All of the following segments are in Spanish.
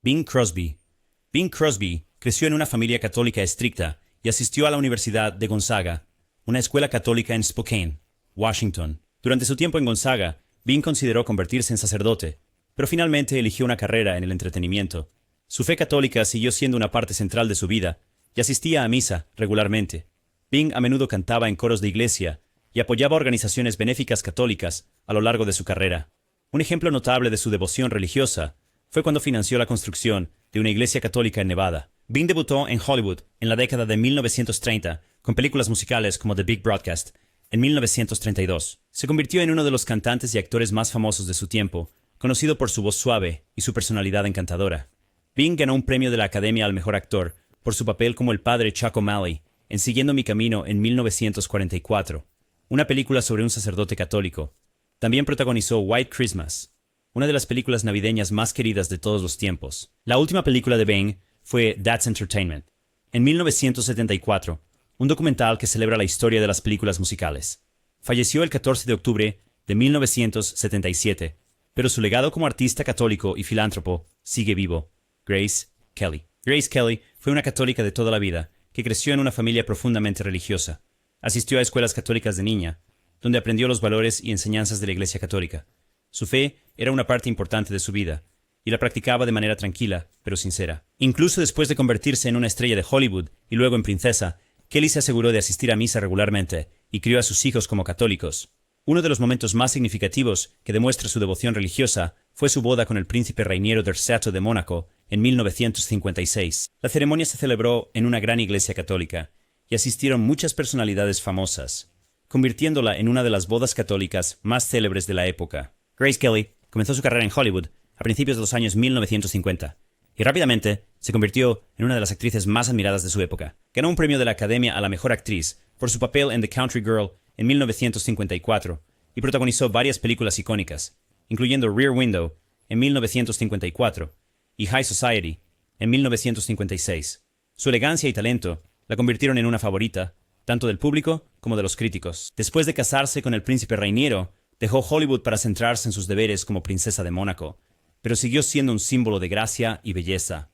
Bing Crosby. Bing Crosby creció en una familia católica estricta y asistió a la Universidad de Gonzaga, una escuela católica en Spokane, Washington. Durante su tiempo en Gonzaga, Bing consideró convertirse en sacerdote, pero finalmente eligió una carrera en el entretenimiento. Su fe católica siguió siendo una parte central de su vida y asistía a misa regularmente. Bing a menudo cantaba en coros de iglesia y apoyaba organizaciones benéficas católicas a lo largo de su carrera. Un ejemplo notable de su devoción religiosa fue cuando financió la construcción de una iglesia católica en Nevada. Bing debutó en Hollywood en la década de 1930 con películas musicales como The Big Broadcast. En 1932, se convirtió en uno de los cantantes y actores más famosos de su tiempo, conocido por su voz suave y su personalidad encantadora. Bing ganó un premio de la Academia al Mejor Actor por su papel como el padre Chuck O'Malley en Siguiendo mi camino en 1944, una película sobre un sacerdote católico. También protagonizó White Christmas, una de las películas navideñas más queridas de todos los tiempos. La última película de Bing fue That's Entertainment, en 1974, un documental que celebra la historia de las películas musicales. Falleció el 14 de octubre de 1977, pero su legado como artista católico y filántropo sigue vivo. Grace Kelly. Grace Kelly fue una católica de toda la vida, que creció en una familia profundamente religiosa. Asistió a escuelas católicas de niña, donde aprendió los valores y enseñanzas de la Iglesia Católica. Su fe era una parte importante de su vida, y la practicaba de manera tranquila, pero sincera. Incluso después de convertirse en una estrella de Hollywood y luego en princesa, Kelly se aseguró de asistir a misa regularmente y crió a sus hijos como católicos. Uno de los momentos más significativos que demuestra su devoción religiosa fue su boda con el príncipe Rainiero III de Mónaco en 1956. La ceremonia se celebró en una gran iglesia católica y asistieron muchas personalidades famosas, convirtiéndola en una de las bodas católicas más célebres de la época. Grace Kelly comenzó su carrera en Hollywood a principios de los años 1950 y rápidamente se convirtió en una de las actrices más admiradas de su época. Ganó un premio de la Academia a la Mejor Actriz por su papel en The Country Girl en 1954 y protagonizó varias películas icónicas, incluyendo Rear Window en 1954 y High Society en 1956. Su elegancia y talento la convirtieron en una favorita, tanto del público como de los críticos. Después de casarse con el príncipe Rainiero, dejó Hollywood para centrarse en sus deberes como princesa de Mónaco, pero siguió siendo un símbolo de gracia y belleza.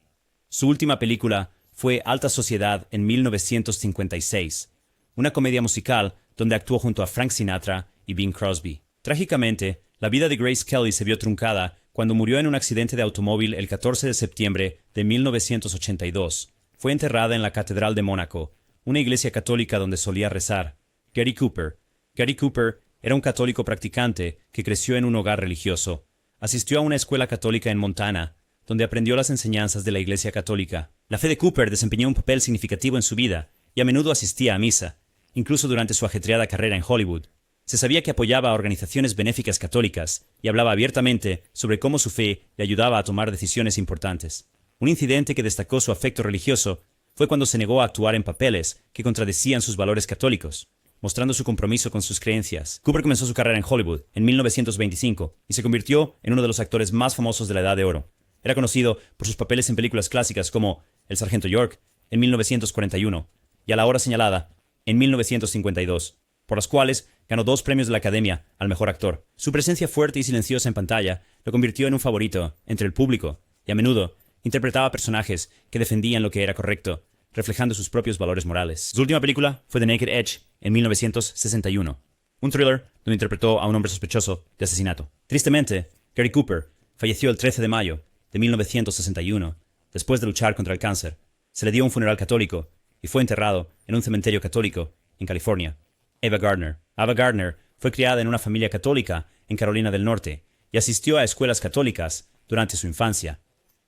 Su última película fue Alta Sociedad en 1956, una comedia musical donde actuó junto a Frank Sinatra y Bing Crosby. Trágicamente, la vida de Grace Kelly se vio truncada cuando murió en un accidente de automóvil el 14 de septiembre de 1982. Fue enterrada en la Catedral de Mónaco, una iglesia católica donde solía rezar. Gary Cooper. Gary Cooper era un católico practicante que creció en un hogar religioso. Asistió a una escuela católica en Montana, donde aprendió las enseñanzas de la Iglesia Católica. La fe de Cooper desempeñó un papel significativo en su vida y a menudo asistía a misa, incluso durante su ajetreada carrera en Hollywood. Se sabía que apoyaba a organizaciones benéficas católicas y hablaba abiertamente sobre cómo su fe le ayudaba a tomar decisiones importantes. Un incidente que destacó su afecto religioso fue cuando se negó a actuar en papeles que contradecían sus valores católicos, mostrando su compromiso con sus creencias. Cooper comenzó su carrera en Hollywood en 1925 y se convirtió en uno de los actores más famosos de la Edad de Oro. Era conocido por sus papeles en películas clásicas como El Sargento York en 1941 y A la Hora Señalada en 1952, por las cuales ganó 2 premios de la Academia al Mejor Actor. Su presencia fuerte y silenciosa en pantalla lo convirtió en un favorito entre el público y a menudo interpretaba personajes que defendían lo que era correcto, reflejando sus propios valores morales. Su última película fue The Naked Edge en 1961, un thriller donde interpretó a un hombre sospechoso de asesinato. Tristemente, Gary Cooper falleció el 13 de mayo de 1961 después de luchar contra el cáncer. Se le dio un funeral católico y fue enterrado en un cementerio católico en California. Ava Gardner. Ava Gardner fue criada en una familia católica en Carolina del Norte y asistió a escuelas católicas durante su infancia.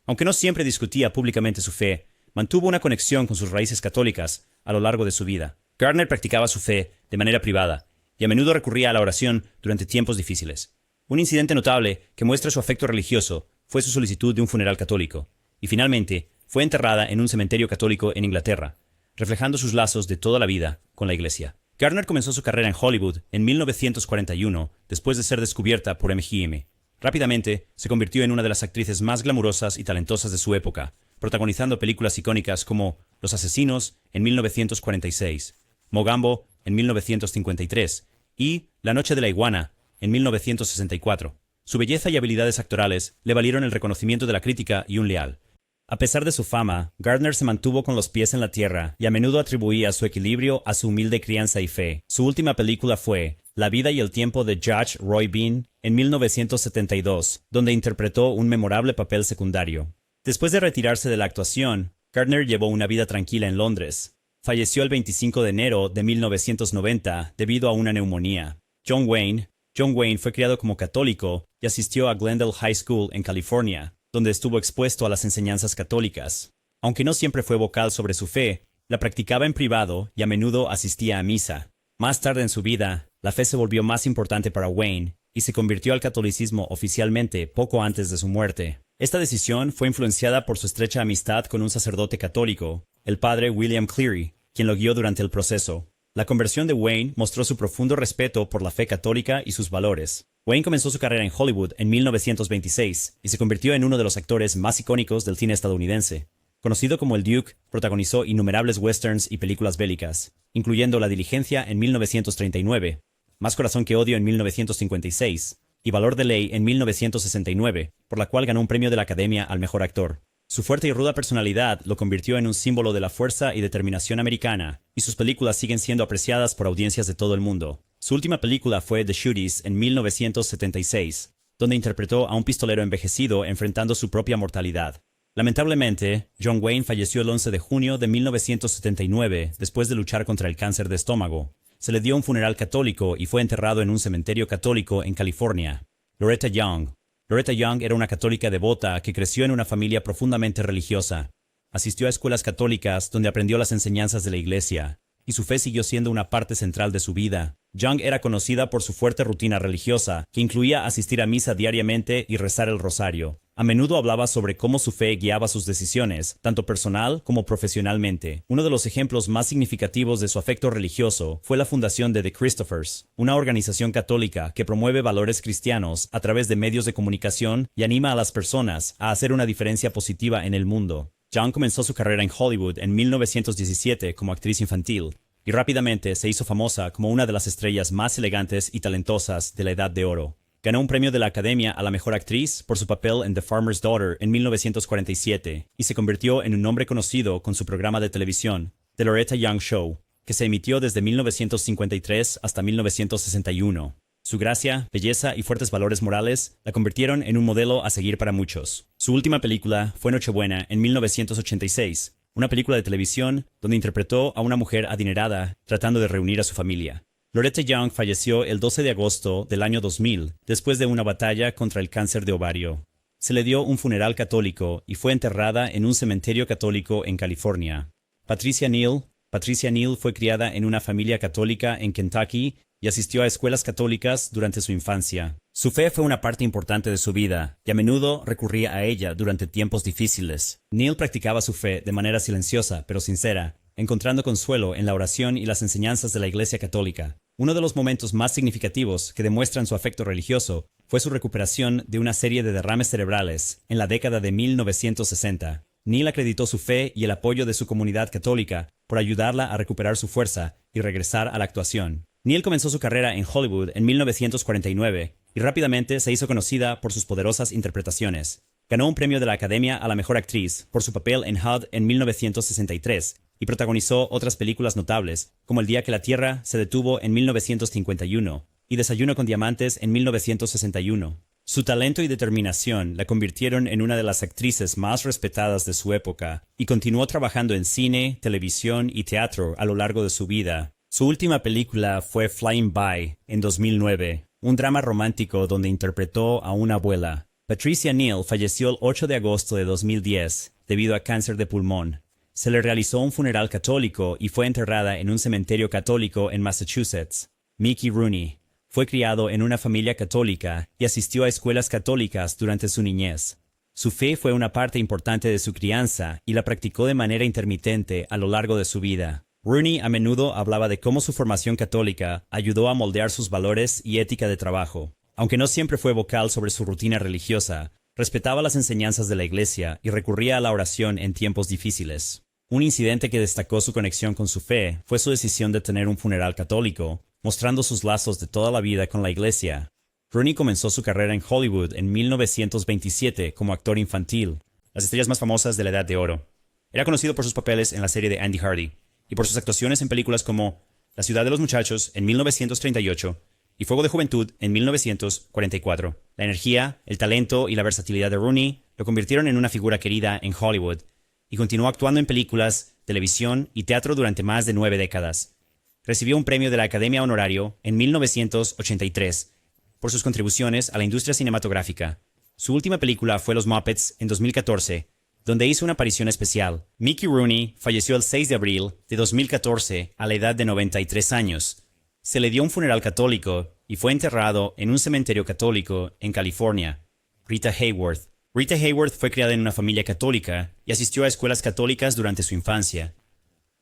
Aunque no siempre discutía públicamente su fe, mantuvo una conexión con sus raíces católicas a lo largo de su vida. Gardner practicaba su fe de manera privada y a menudo recurría a la oración durante tiempos difíciles. Un incidente notable que muestra su afecto religioso fue su solicitud de un funeral católico, y finalmente fue enterrada en un cementerio católico en Inglaterra, reflejando sus lazos de toda la vida con la Iglesia. Gardner comenzó su carrera en Hollywood en 1941 después de ser descubierta por MGM. Rápidamente se convirtió en una de las actrices más glamurosas y talentosas de su época, protagonizando películas icónicas como Los Asesinos en 1946, Mogambo en 1953 y La Noche de la Iguana en 1964. Su belleza y habilidades actorales le valieron el reconocimiento de la crítica y un leal, A pesar de su fama, Gardner se mantuvo con los pies en la tierra y a menudo atribuía su equilibrio a su humilde crianza y fe. Su última película fue La vida y el tiempo de Judge Roy Bean en 1972, donde interpretó un memorable papel secundario. Después de retirarse de la actuación, Gardner llevó una vida tranquila en Londres. Falleció el 25 de enero de 1990 debido a una neumonía. John Wayne fue criado como católico y asistió a Glendale High School en California, donde estuvo expuesto a las enseñanzas católicas. Aunque no siempre fue vocal sobre su fe, la practicaba en privado y a menudo asistía a misa. Más tarde en su vida, la fe se volvió más importante para Wayne y se convirtió al catolicismo oficialmente poco antes de su muerte. Esta decisión fue influenciada por su estrecha amistad con un sacerdote católico, el padre William Cleary, quien lo guió durante el proceso. La conversión de Wayne mostró su profundo respeto por la fe católica y sus valores. Wayne comenzó su carrera en Hollywood en 1926 y se convirtió en uno de los actores más icónicos del cine estadounidense. Conocido como el Duke, protagonizó innumerables westerns y películas bélicas, incluyendo La Diligencia en 1939, Más corazón que odio en 1956 y Valor de Ley en 1969, por la cual ganó un premio de la Academia al mejor actor. Su fuerte y ruda personalidad lo convirtió en un símbolo de la fuerza y determinación americana, y sus películas siguen siendo apreciadas por audiencias de todo el mundo. Su última película fue The Shooties en 1976, donde interpretó a un pistolero envejecido enfrentando su propia mortalidad. Lamentablemente, John Wayne falleció el 11 de junio de 1979 después de luchar contra el cáncer de estómago. Se le dio un funeral católico y fue enterrado en un cementerio católico en California. Loretta Young era una católica devota que creció en una familia profundamente religiosa. Asistió a escuelas católicas donde aprendió las enseñanzas de la iglesia, y su fe siguió siendo una parte central de su vida. Young era conocida por su fuerte rutina religiosa, que incluía asistir a misa diariamente y rezar el rosario. A menudo hablaba sobre cómo su fe guiaba sus decisiones, tanto personal como profesionalmente. Uno de los ejemplos más significativos de su afecto religioso fue la fundación de The Christophers, una organización católica que promueve valores cristianos a través de medios de comunicación y anima a las personas a hacer una diferencia positiva en el mundo. Young comenzó su carrera en Hollywood en 1917 como actriz infantil, y rápidamente se hizo famosa como una de las estrellas más elegantes y talentosas de la Edad de Oro. Ganó un premio de la Academia a la Mejor Actriz por su papel en The Farmer's Daughter en 1947 y se convirtió en un nombre conocido con su programa de televisión, The Loretta Young Show, que se emitió desde 1953 hasta 1961. Su gracia, belleza y fuertes valores morales la convirtieron en un modelo a seguir para muchos. Su última película fue Nochebuena en 1986, una película de televisión donde interpretó a una mujer adinerada tratando de reunir a su familia. Loretta Young falleció el 12 de agosto del año 2000 después de una batalla contra el cáncer de ovario. Se le dio un funeral católico y fue enterrada en un cementerio católico en California. Patricia Neal fue criada en una familia católica en Kentucky y asistió a escuelas católicas durante su infancia. Su fe fue una parte importante de su vida y a menudo recurría a ella durante tiempos difíciles. Neal practicaba su fe de manera silenciosa pero sincera, encontrando consuelo en la oración y las enseñanzas de la Iglesia Católica. Uno de los momentos más significativos que demuestran su afecto religioso fue su recuperación de una serie de derrames cerebrales en la década de 1960. Neal acreditó su fe y el apoyo de su comunidad católica por ayudarla a recuperar su fuerza y regresar a la actuación. Neal comenzó su carrera en Hollywood en 1949 y rápidamente se hizo conocida por sus poderosas interpretaciones. Ganó un premio de la Academia a la Mejor Actriz por su papel en HUD en 1963 y protagonizó otras películas notables, como El día que la Tierra se detuvo en 1951 y Desayuno con Diamantes en 1961. Su talento y determinación la convirtieron en una de las actrices más respetadas de su época y continuó trabajando en cine, televisión y teatro a lo largo de su vida. Su última película fue Flying By en 2009, un drama romántico donde interpretó a una abuela. Patricia Neal falleció el 8 de agosto de 2010 debido a cáncer de pulmón. Se le realizó un funeral católico y fue enterrada en un cementerio católico en Massachusetts. Mickey Rooney fue criado en una familia católica y asistió a escuelas católicas durante su niñez. Su fe fue una parte importante de su crianza y la practicó de manera intermitente a lo largo de su vida. Rooney a menudo hablaba de cómo su formación católica ayudó a moldear sus valores y ética de trabajo. Aunque no siempre fue vocal sobre su rutina religiosa, respetaba las enseñanzas de la Iglesia y recurría a la oración en tiempos difíciles. Un incidente que destacó su conexión con su fe fue su decisión de tener un funeral católico, mostrando sus lazos de toda la vida con la Iglesia. Rooney comenzó su carrera en Hollywood en 1927 como actor infantil. las estrellas más famosas de la Edad de Oro. Era conocido por sus papeles en la serie de Andy Hardy y por sus actuaciones en películas como La ciudad de los muchachos en 1938 y Fuego de Juventud en 1944. La energía, el talento y la versatilidad de Rooney lo convirtieron en una figura querida en Hollywood y continuó actuando en películas, televisión y teatro durante más de 9 décadas. Recibió un premio de la Academia Honorario en 1983 por sus contribuciones a la industria cinematográfica. Su última película fue Los Muppets en 2014, donde hizo una aparición especial. Mickey Rooney falleció el 6 de abril de 2014 a la edad de 93 años. Se le dio un funeral católico y fue enterrado en un cementerio católico en California. Rita Hayworth. Rita Hayworth fue criada en una familia católica y asistió a escuelas católicas durante su infancia.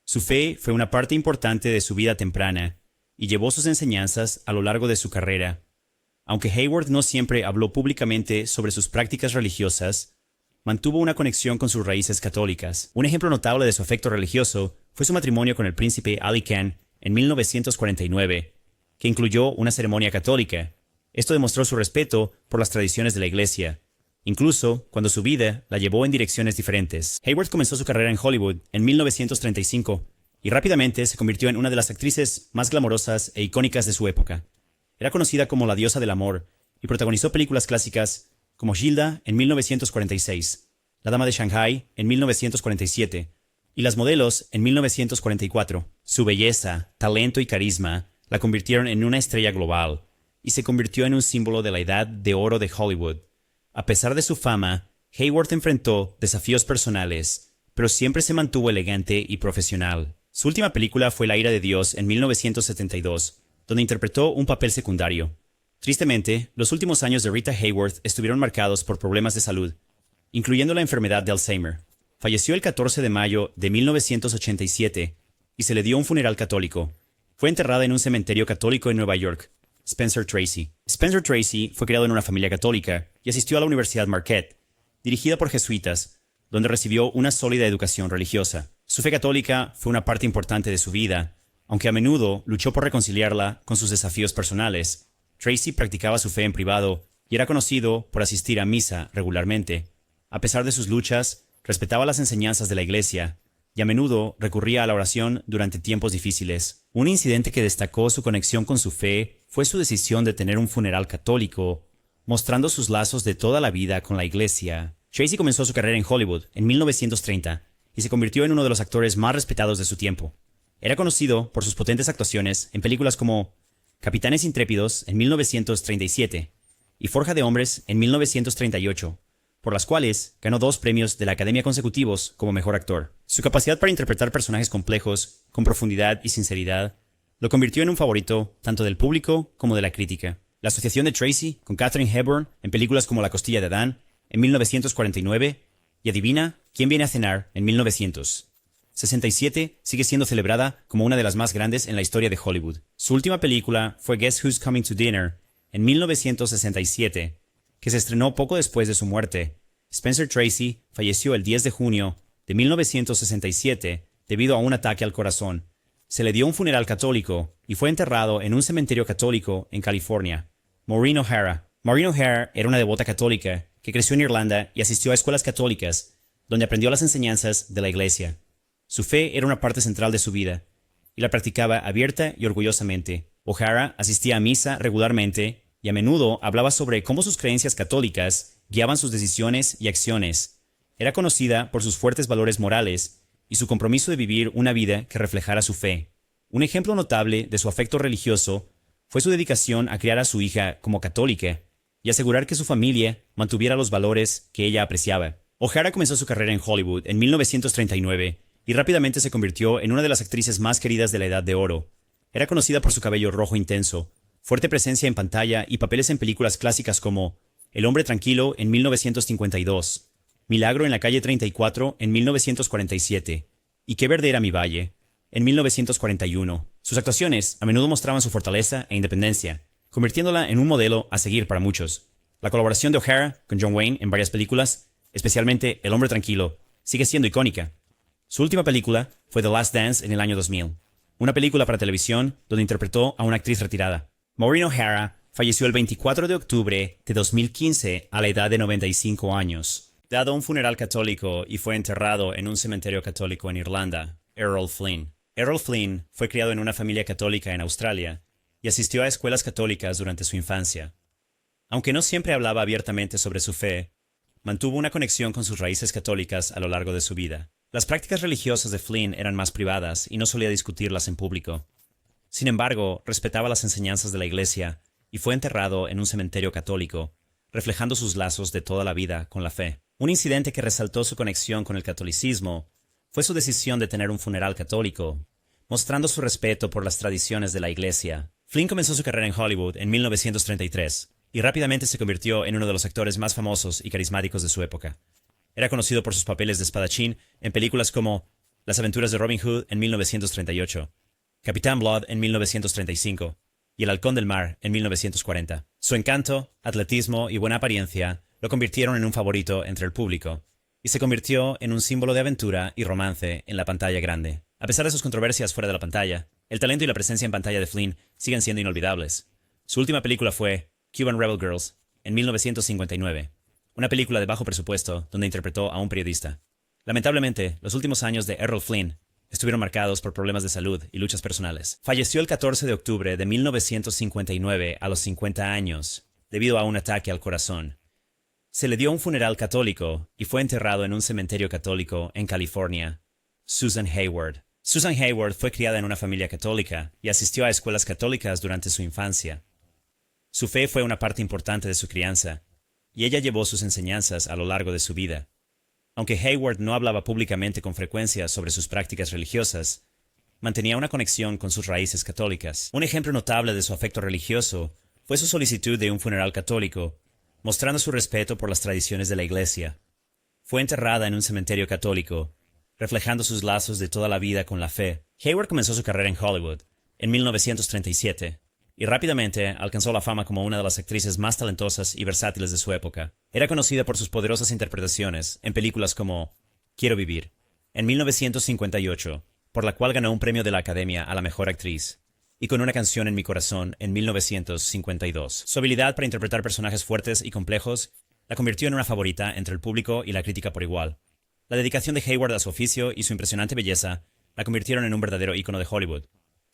Su fe fue una parte importante de su vida temprana y llevó sus enseñanzas a lo largo de su carrera. Aunque Hayworth no siempre habló públicamente sobre sus prácticas religiosas, mantuvo una conexión con sus raíces católicas. Un ejemplo notable de su afecto religioso fue su matrimonio con el príncipe Ali Khan en 1949, que incluyó una ceremonia católica. Esto demostró su respeto por las tradiciones de la iglesia, incluso cuando su vida la llevó en direcciones diferentes. Hayworth comenzó su carrera en Hollywood en 1935 y rápidamente se convirtió en una de las actrices más glamorosas e icónicas de su época. Era conocida como la diosa del amor y protagonizó películas clásicas como Gilda en 1946, La Dama de Shanghai en 1947 y Las Modelos en 1944. Su belleza, talento y carisma la convirtieron en una estrella global y se convirtió en un símbolo de la edad de oro de Hollywood. A pesar de su fama, Hayworth enfrentó desafíos personales, pero siempre se mantuvo elegante y profesional. Su última película fue La ira de Dios en 1972, donde interpretó un papel secundario. Tristemente, los últimos años de Rita Hayworth estuvieron marcados por problemas de salud, incluyendo la enfermedad de Alzheimer. Falleció el 14 de mayo de 1987 y se le dio un funeral católico. Fue enterrada en un cementerio católico en Nueva York. Spencer Tracy. Spencer Tracy fue criado en una familia católica y asistió a la Universidad Marquette, dirigida por jesuitas, donde recibió una sólida educación religiosa. Su fe católica fue una parte importante de su vida, aunque a menudo luchó por reconciliarla con sus desafíos personales. Tracy practicaba su fe en privado y era conocido por asistir a misa regularmente. A pesar de sus luchas, respetaba las enseñanzas de la iglesia y a menudo recurría a la oración durante tiempos difíciles. Un incidente que destacó su conexión con su fe fue su decisión de tener un funeral católico, mostrando sus lazos de toda la vida con la iglesia. Tracy comenzó su carrera en Hollywood en 1930 y se convirtió en uno de los actores más respetados de su tiempo. Era conocido por sus potentes actuaciones en películas como Capitanes Intrépidos en 1937 y Forja de Hombres en 1938, por las cuales ganó 2 premios de la Academia consecutivos como mejor actor. Su capacidad para interpretar personajes complejos, con profundidad y sinceridad, lo convirtió en un favorito tanto del público como de la crítica. La asociación de Tracy con Katharine Hepburn en películas como La costilla de Adán en 1949 y Adivina quién viene a cenar en 1967 sigue siendo celebrada como una de las más grandes en la historia de Hollywood. Su última película fue Guess Who's Coming to Dinner en 1967, que se estrenó poco después de su muerte. Spencer Tracy falleció el 10 de junio de 1967 debido a un ataque al corazón. Se le dio un funeral católico y fue enterrado en un cementerio católico en California. Maureen O'Hara. Maureen O'Hara era una devota católica que creció en Irlanda y asistió a escuelas católicas, donde aprendió las enseñanzas de la iglesia. Su fe era una parte central de su vida, y la practicaba abierta y orgullosamente. O'Hara asistía a misa regularmente y a menudo hablaba sobre cómo sus creencias católicas guiaban sus decisiones y acciones. Era conocida por sus fuertes valores morales y su compromiso de vivir una vida que reflejara su fe. Un ejemplo notable de su afecto religioso fue su dedicación a criar a su hija como católica y asegurar que su familia mantuviera los valores que ella apreciaba. O'Hara comenzó su carrera en Hollywood en 1939 y rápidamente se convirtió en una de las actrices más queridas de la Edad de Oro. Era conocida por su cabello rojo intenso, fuerte presencia en pantalla y papeles en películas clásicas como El hombre tranquilo en 1952, Milagro en la calle 34 en 1947 y Qué verde era mi valle en 1941. Sus actuaciones a menudo mostraban su fortaleza e independencia, convirtiéndola en un modelo a seguir para muchos. La colaboración de O'Hara con John Wayne en varias películas, especialmente El hombre tranquilo, sigue siendo icónica. Su última película fue The Last Dance en el año 2000, una película para televisión donde interpretó a una actriz retirada. Maureen O'Hara falleció el 24 de octubre de 2015 a la edad de 95 años. dado un funeral católico y fue enterrado en un cementerio católico en Irlanda, Errol Flynn. Errol Flynn fue criado en una familia católica en Australia y asistió a escuelas católicas durante su infancia. Aunque no siempre hablaba abiertamente sobre su fe, mantuvo una conexión con sus raíces católicas a lo largo de su vida. Las prácticas religiosas de Flynn eran más privadas y no solía discutirlas en público. Sin embargo, respetaba las enseñanzas de la Iglesia y fue enterrado en un cementerio católico, reflejando sus lazos de toda la vida con la fe. Un incidente que resaltó su conexión con el catolicismo fue su decisión de tener un funeral católico, mostrando su respeto por las tradiciones de la Iglesia. Flynn comenzó su carrera en Hollywood en 1933 y rápidamente se convirtió en uno de los actores más famosos y carismáticos de su época. Era conocido por sus papeles de espadachín en películas como Las aventuras de Robin Hood en 1938, Capitán Blood en 1935 y El halcón del mar en 1940. Su encanto, atletismo y buena apariencia lo convirtieron en un favorito entre el público y se convirtió en un símbolo de aventura y romance en la pantalla grande. A pesar de sus controversias fuera de la pantalla, el talento y la presencia en pantalla de Flynn siguen siendo inolvidables. Su última película fue Cuban Rebel Girls en 1959, una película de bajo presupuesto donde interpretó a un periodista. Lamentablemente, los últimos años de Errol Flynn estuvieron marcados por problemas de salud y luchas personales. Falleció el 14 de octubre de 1959 a los 50 años, debido a un ataque al corazón. Se le dio un funeral católico y fue enterrado en un cementerio católico en California. Susan Hayward. Susan Hayward fue criada en una familia católica y asistió a escuelas católicas durante su infancia. Su fe fue una parte importante de su crianza, y ella llevó sus enseñanzas a lo largo de su vida. Aunque Hayward no hablaba públicamente con frecuencia sobre sus prácticas religiosas, mantenía una conexión con sus raíces católicas. Un ejemplo notable de su afecto religioso fue su solicitud de un funeral católico, mostrando su respeto por las tradiciones de la Iglesia. Fue enterrada en un cementerio católico, reflejando sus lazos de toda la vida con la fe. Hayward comenzó su carrera en Hollywood en 1937 y rápidamente alcanzó la fama como una de las actrices más talentosas y versátiles de su época. Era conocida por sus poderosas interpretaciones en películas como Quiero vivir, en 1958, por la cual ganó un premio de la Academia a la Mejor Actriz, y con Una canción en mi corazón en 1952. Su habilidad para interpretar personajes fuertes y complejos la convirtió en una favorita entre el público y la crítica por igual. La dedicación de Hayward a su oficio y su impresionante belleza la convirtieron en un verdadero ícono de Hollywood.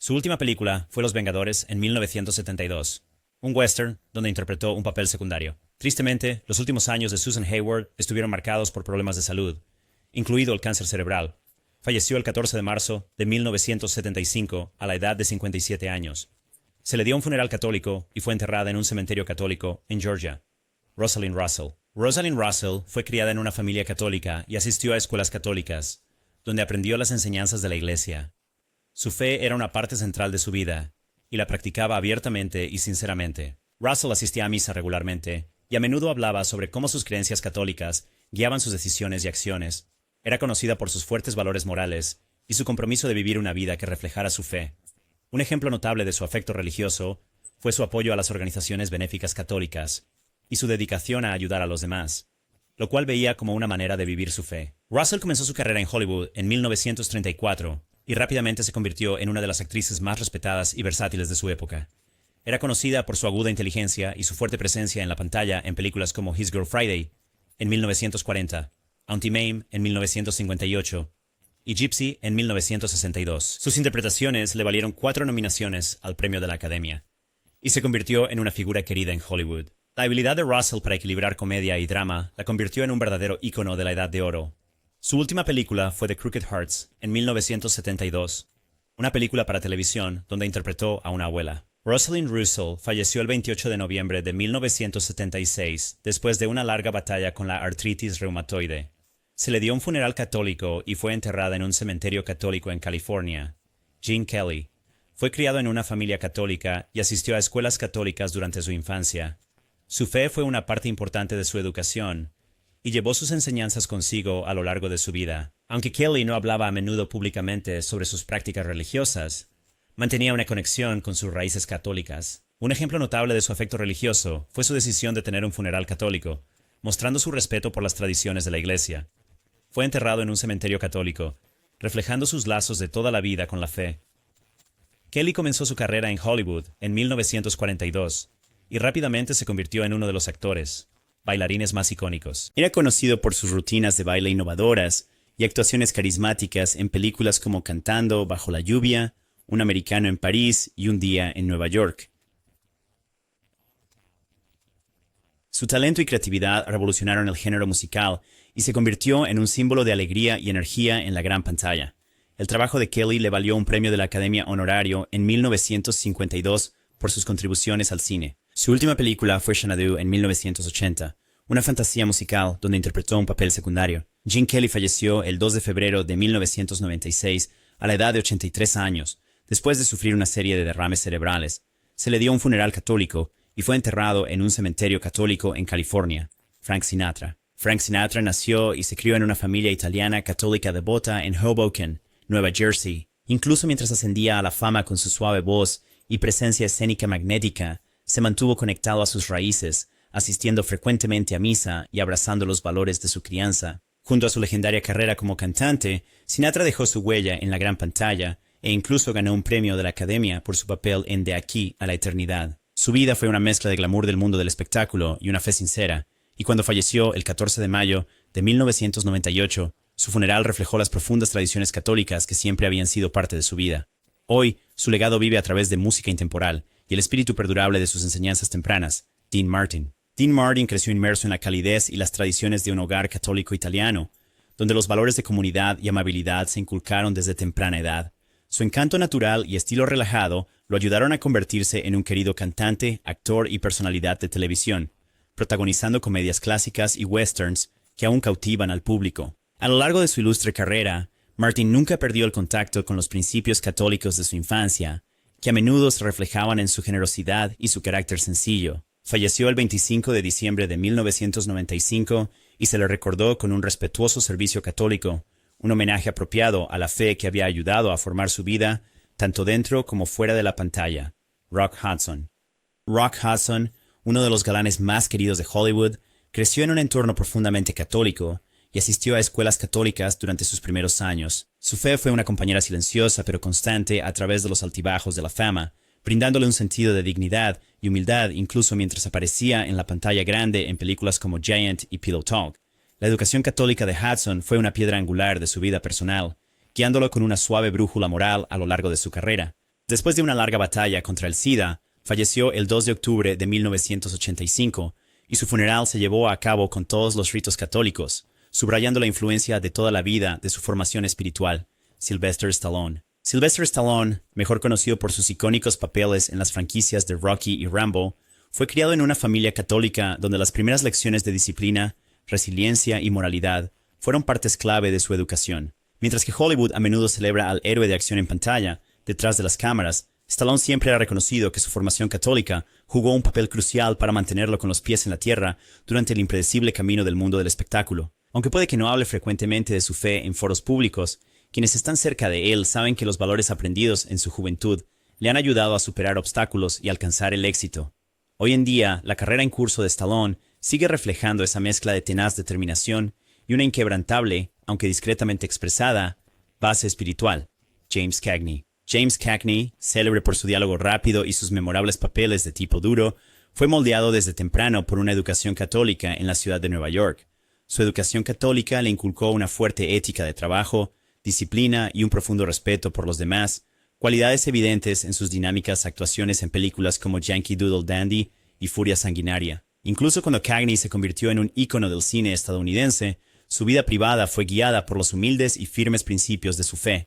Su última película fue Los Vengadores en 1972, un western donde interpretó un papel secundario. Tristemente, los últimos años de Susan Hayward estuvieron marcados por problemas de salud, incluido el cáncer cerebral. Falleció el 14 de marzo de 1975 a la edad de 57 años. Se le dio un funeral católico y fue enterrada en un cementerio católico en Georgia. Rosalind Russell. Rosalind Russell fue criada en una familia católica y asistió a escuelas católicas, donde aprendió las enseñanzas de la Iglesia. Su fe era una parte central de su vida, y la practicaba abiertamente y sinceramente. Russell asistía a misa regularmente, y a menudo hablaba sobre cómo sus creencias católicas guiaban sus decisiones y acciones. Era conocida por sus fuertes valores morales y su compromiso de vivir una vida que reflejara su fe. Un ejemplo notable de su afecto religioso fue su apoyo a las organizaciones benéficas católicas y su dedicación a ayudar a los demás, lo cual veía como una manera de vivir su fe. Russell comenzó su carrera en Hollywood en 1934 y rápidamente se convirtió en una de las actrices más respetadas y versátiles de su época. Era conocida por su aguda inteligencia y su fuerte presencia en la pantalla en películas como His Girl Friday en 1940, Auntie Mame en 1958 y Gypsy en 1962. Sus interpretaciones le valieron 4 nominaciones al premio de la Academia y se convirtió en una figura querida en Hollywood. La habilidad de Russell para equilibrar comedia y drama la convirtió en un verdadero ícono de la Edad de Oro. Su última película fue The Crooked Hearts en 1972, una película para televisión donde interpretó a una abuela. Rosalind Russell falleció el 28 de noviembre de 1976 después de una larga batalla con la artritis reumatoide. Se le dio un funeral católico y fue enterrada en un cementerio católico en California. Gene Kelly fue criado en una familia católica y asistió a escuelas católicas durante su infancia. Su fe fue una parte importante de su educación y llevó sus enseñanzas consigo a lo largo de su vida. Aunque Kelly no hablaba a menudo públicamente sobre sus prácticas religiosas, mantenía una conexión con sus raíces católicas. Un ejemplo notable de su afecto religioso fue su decisión de tener un funeral católico, mostrando su respeto por las tradiciones de la Iglesia. Fue enterrado en un cementerio católico, reflejando sus lazos de toda la vida con la fe. Kelly comenzó su carrera en Hollywood en 1942 y rápidamente se convirtió en uno de los actores bailarines más icónicos. Era conocido por sus rutinas de baile innovadoras y actuaciones carismáticas en películas como Cantando bajo la lluvia, Un americano en París y Un día en Nueva York. Su talento y creatividad revolucionaron el género musical y se convirtió en un símbolo de alegría y energía en la gran pantalla. El trabajo de Kelly le valió un premio de la Academia Honorario en 1952 por sus contribuciones al cine. Su última película fue Xanadu en 1980, una fantasía musical donde interpretó un papel secundario. Gene Kelly falleció el 2 de febrero de 1996 a la edad de 83 años, después de sufrir una serie de derrames cerebrales. Se le dio un funeral católico y fue enterrado en un cementerio católico en California. Frank Sinatra. Frank Sinatra nació y se crió en una familia italiana católica devota en Hoboken, Nueva Jersey. Incluso mientras ascendía a la fama con su suave voz y presencia escénica magnética, se mantuvo conectado a sus raíces, asistiendo frecuentemente a misa y abrazando los valores de su crianza. Junto a su legendaria carrera como cantante, Sinatra dejó su huella en la gran pantalla e incluso ganó un premio de la Academia por su papel en De aquí a la eternidad. Su vida fue una mezcla de glamour del mundo del espectáculo y una fe sincera, y cuando falleció el 14 de mayo de 1998, su funeral reflejó las profundas tradiciones católicas que siempre habían sido parte de su vida. Hoy, su legado vive a través de música intemporal y el espíritu perdurable de sus enseñanzas tempranas. Dean Martin. Dean Martin creció inmerso en la calidez y las tradiciones de un hogar católico italiano, donde los valores de comunidad y amabilidad se inculcaron desde temprana edad. Su encanto natural y estilo relajado lo ayudaron a convertirse en un querido cantante, actor y personalidad de televisión, protagonizando comedias clásicas y westerns que aún cautivan al público. A lo largo de su ilustre carrera, Martin nunca perdió el contacto con los principios católicos de su infancia, que a menudo se reflejaban en su generosidad y su carácter sencillo. Falleció el 25 de diciembre de 1995 y se le recordó con un respetuoso servicio católico, un homenaje apropiado a la fe que había ayudado a formar su vida, tanto dentro como fuera de la pantalla. Rock Hudson. Rock Hudson, uno de los galanes más queridos de Hollywood, creció en un entorno profundamente católico y asistió a escuelas católicas durante sus primeros años. Su fe fue una compañera silenciosa pero constante a través de los altibajos de la fama, brindándole un sentido de dignidad y humildad incluso mientras aparecía en la pantalla grande en películas como Giant y Pillow Talk. La educación católica de Hudson fue una piedra angular de su vida personal, guiándolo con una suave brújula moral a lo largo de su carrera. Después de una larga batalla contra el SIDA, falleció el 2 de octubre de 1985 y su funeral se llevó a cabo con todos los ritos católicos, subrayando la influencia de toda la vida de su formación espiritual. Sylvester Stallone. Sylvester Stallone, mejor conocido por sus icónicos papeles en las franquicias de Rocky y Rambo, fue criado en una familia católica donde las primeras lecciones de disciplina, resiliencia y moralidad fueron partes clave de su educación. Mientras que Hollywood a menudo celebra al héroe de acción en pantalla, detrás de las cámaras, Stallone siempre ha reconocido que su formación católica jugó un papel crucial para mantenerlo con los pies en la tierra durante el impredecible camino del mundo del espectáculo. Aunque puede que no hable frecuentemente de su fe en foros públicos, quienes están cerca de él saben que los valores aprendidos en su juventud le han ayudado a superar obstáculos y alcanzar el éxito. Hoy en día, la carrera en curso de Stallone sigue reflejando esa mezcla de tenaz determinación y una inquebrantable, aunque discretamente expresada, base espiritual. James Cagney. James Cagney, célebre por su diálogo rápido y sus memorables papeles de tipo duro, fue moldeado desde temprano por una educación católica en la ciudad de Nueva York. Su educación católica le inculcó una fuerte ética de trabajo, disciplina y un profundo respeto por los demás, cualidades evidentes en sus dinámicas actuaciones en películas como Yankee Doodle Dandy y Furia Sanguinaria. Incluso cuando Cagney se convirtió en un ícono del cine estadounidense, su vida privada fue guiada por los humildes y firmes principios de su fe.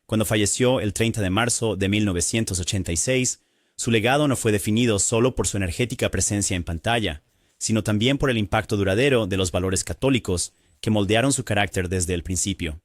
Cuando falleció el 30 de marzo de 1986, su legado no fue definido solo por su energética presencia en pantalla, sino también por el impacto duradero de los valores católicos que moldearon su carácter desde el principio.